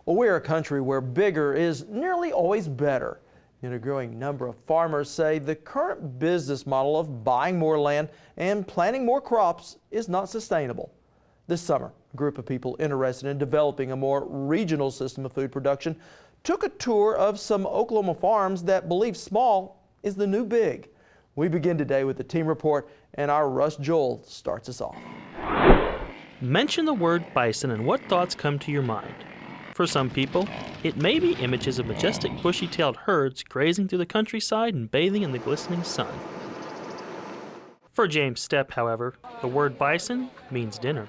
Well, we're a country where bigger is nearly always better. Yet a growing number of farmers say the current business model of buying more land and planting more crops is not sustainable. This summer, a group of people interested in developing a more regional system of food production took a tour of some Oklahoma farms that believe small is the new big. We begin today with the team report, and our Russ Joel starts us off. Mention the word bison and what thoughts come to your mind? For some people, it may be images of majestic bushy-tailed herds grazing through the countryside and bathing in the glistening sun. For James Stepp, however, the word bison means dinner.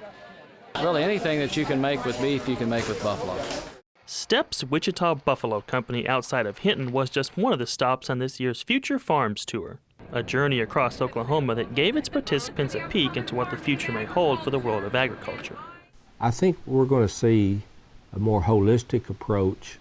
Really, anything that you can make with beef, you can make with buffalo. Stepp's Wichita Buffalo Company outside of Hinton was just one of the stops on this year's Future Farms Tour, a journey across Oklahoma that gave its participants a peek into what the future may hold for the world of agriculture. I think we're going to see a more holistic approach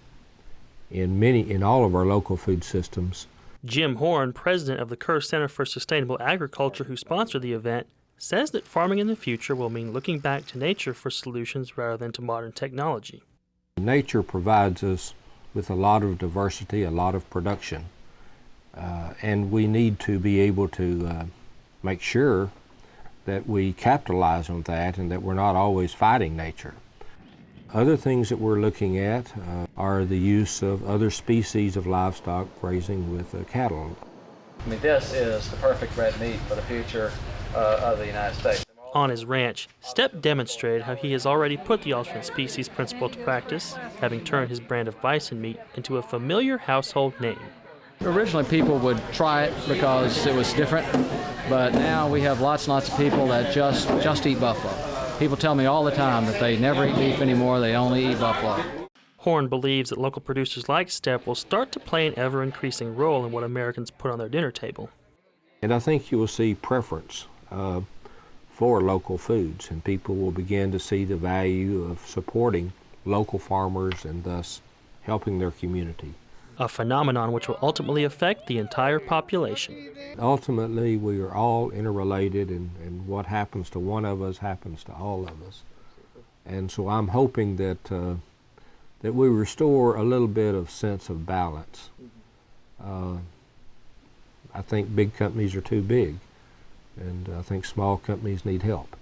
in all of our local food systems. Jim Horn, president of the Kerr Center for Sustainable Agriculture, who sponsored the event, says that farming in the future will mean looking back to nature for solutions rather than to modern technology. Nature provides us with a lot of diversity, a lot of production, and we need to be able to make sure that we capitalize on that and that we're not always fighting nature. Other things that we're looking at are the use of other species of livestock grazing with cattle. I mean, this is the perfect red meat for the future of the United States. On his ranch, Stepp demonstrated how he has already put the alternate species principle to practice, having turned his brand of bison meat into a familiar household name. Originally, people would try it because it was different, but now we have lots and lots of people that just eat buffalo. People tell me all the time that they never eat beef anymore, they only eat buffalo. Horn believes that local producers like Stepp will start to play an ever-increasing role in what Americans put on their dinner table. And I think you will see preference for local foods, and people will begin to see the value of supporting local farmers and thus helping their community. A phenomenon which will ultimately affect the entire population. Ultimately, we are all interrelated, and what happens to one of us happens to all of us. And so I'm hoping that that we restore a little bit of sense of balance. I think big companies are too big, and I think small companies need help.